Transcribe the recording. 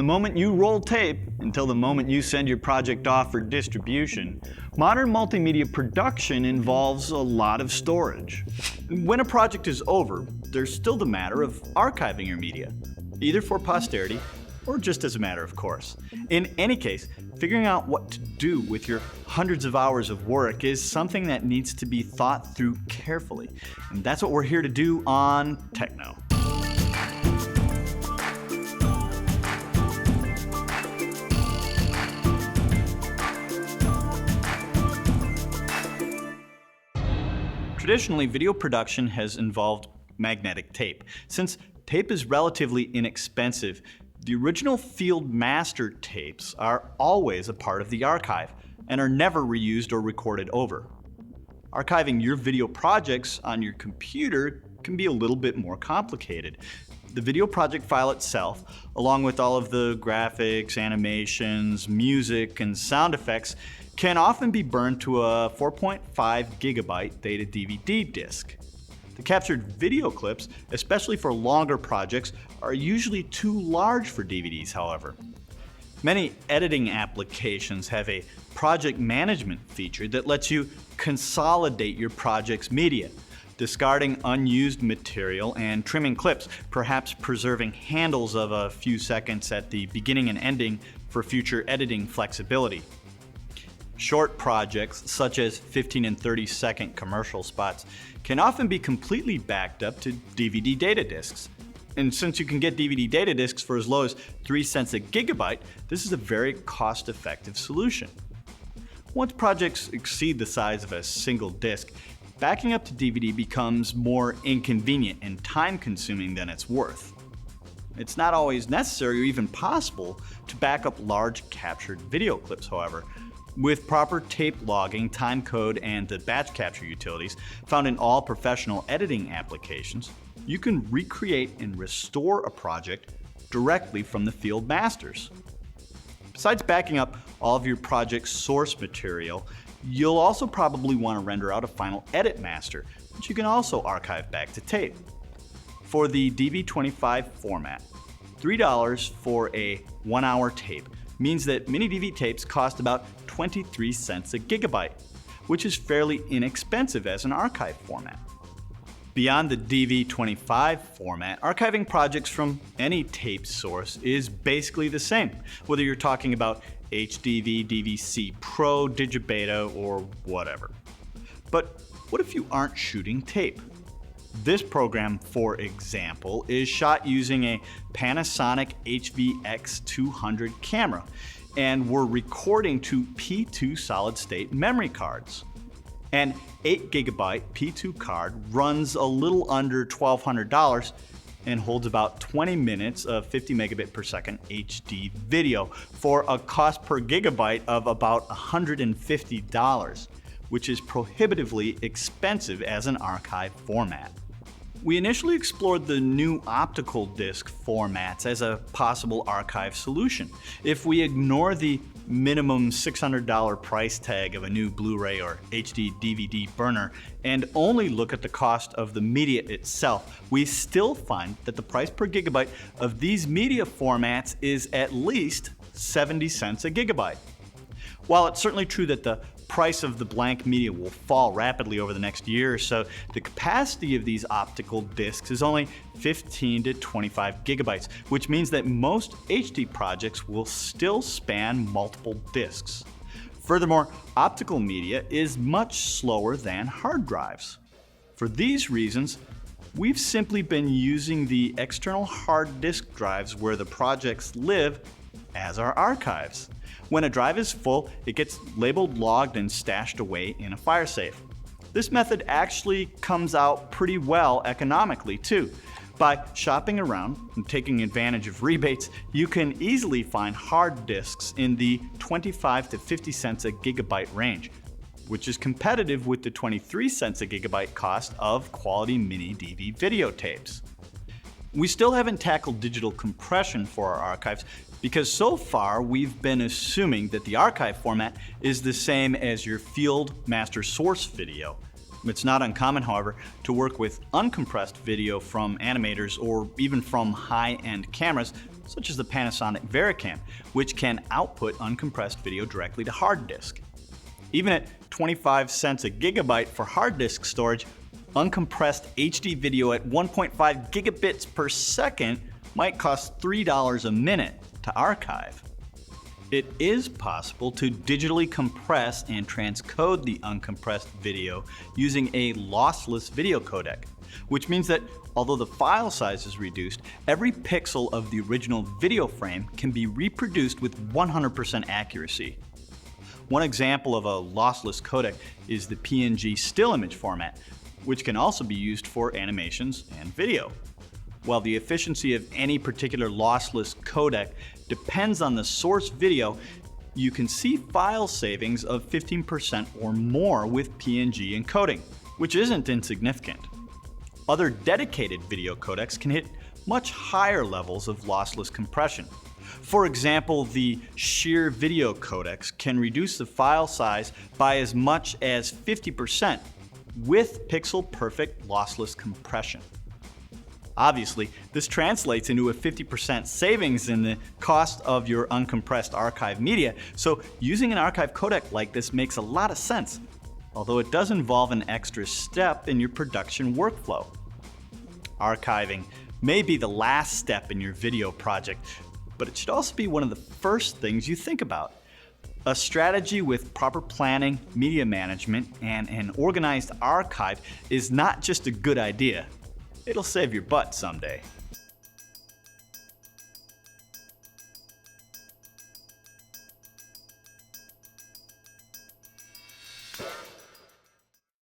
moment you roll tape until the moment you send your project off for distribution, modern multimedia production involves a lot of storage. When a project is over, there's still the matter of archiving your media, either for posterity or just as a matter of course. In any case, figuring out what to do with your hundreds of hours of work is something that needs to be thought through carefully. And that's what we're here to do on TechKnow. Traditionally, video production has involved magnetic tape. Since tape is relatively inexpensive, the original field master tapes are always a part of the archive and are never reused or recorded over. Archiving your video projects on your computer can be a little bit more complicated. The video project file itself, along with all of the graphics, animations, music, and sound effects, can often be burned to a 4.5 gigabyte data DVD disc. The captured video clips, especially for longer projects, are usually too large for DVDs, however. Many editing applications have a project management feature that lets you consolidate your project's media, discarding unused material and trimming clips, perhaps preserving handles of a few seconds at the beginning and ending for future editing flexibility. Short projects, such as 15 and 30-second commercial spots, can often be completely backed up to DVD data discs. And since you can get DVD data discs for as low as 3 cents a gigabyte, this is a very cost-effective solution. Once projects exceed the size of a single disc, backing up to DVD becomes more inconvenient and time-consuming than it's worth. It's not always necessary or even possible to back up large captured video clips, however. With proper tape logging, timecode, and the batch capture utilities found in all professional editing applications, you can recreate and restore a project directly from the field masters. Besides backing up all of your project's source material, you'll also probably want to render out a final edit master, which you can also archive back to tape. For the DV25 format, $3 for a 1-hour tape means that mini DV tapes cost about 23 cents a gigabyte, which is fairly inexpensive as an archive format. Beyond the DV25 format, archiving projects from any tape source is basically the same, whether you're talking about HDV, DVC Pro, Digibeta, or whatever. But what if you aren't shooting tape? This program, for example, is shot using a Panasonic HVX200 camera, and we're recording to P2 solid-state memory cards. An 8 gigabyte P2 card runs a little under $1,200 and holds about 20 minutes of 50 megabit per second HD video for a cost per gigabyte of about $150, which is prohibitively expensive as an archive format. We initially explored the new optical disc formats as a possible archive solution. If we ignore the minimum $600 price tag of a new Blu-ray or HD DVD burner and only look at the cost of the media itself, we still find that the price per gigabyte of these media formats is at least 70 cents a gigabyte. While it's certainly true that the price of the blank media will fall rapidly over the next year or so, the capacity of these optical discs is only 15 to 25 gigabytes, which means that most HD projects will still span multiple discs. Furthermore, optical media is much slower than hard drives. For these reasons, we've simply been using the external hard disk drives where the projects live as our archives. When a drive is full, it gets labeled, logged, and stashed away in a fire safe. This method actually comes out pretty well economically too. By shopping around and taking advantage of rebates, you can easily find hard disks in the 25 to 50 cents a gigabyte range, which is competitive with the 23 cents a gigabyte cost of quality mini DV videotapes. We still haven't tackled digital compression for our archives because so far we've been assuming that the archive format is the same as your field master source video. It's not uncommon, however, to work with uncompressed video from animators or even from high-end cameras such as the Panasonic Vericam, which can output uncompressed video directly to hard disk. Even at 25 cents a gigabyte for hard disk storage, uncompressed HD video at 1.5 gigabits per second might cost $3 a minute to archive. It is possible to digitally compress and transcode the uncompressed video using a lossless video codec, which means that although the file size is reduced, every pixel of the original video frame can be reproduced with 100% accuracy. One example of a lossless codec is the PNG still image format, which can also be used for animations and video. While the efficiency of any particular lossless codec depends on the source video, you can see file savings of 15% or more with PNG encoding, which isn't insignificant. Other dedicated video codecs can hit much higher levels of lossless compression. For example, the Sheer video codecs can reduce the file size by as much as 50% with pixel-perfect lossless compression. Obviously, this translates into a 50% savings in the cost of your uncompressed archive media, so using an archive codec like this makes a lot of sense, although it does involve an extra step in your production workflow. Archiving may be the last step in your video project, but it should also be one of the first things you think about. A strategy with proper planning, media management, and an organized archive is not just a good idea. It'll save your butt someday.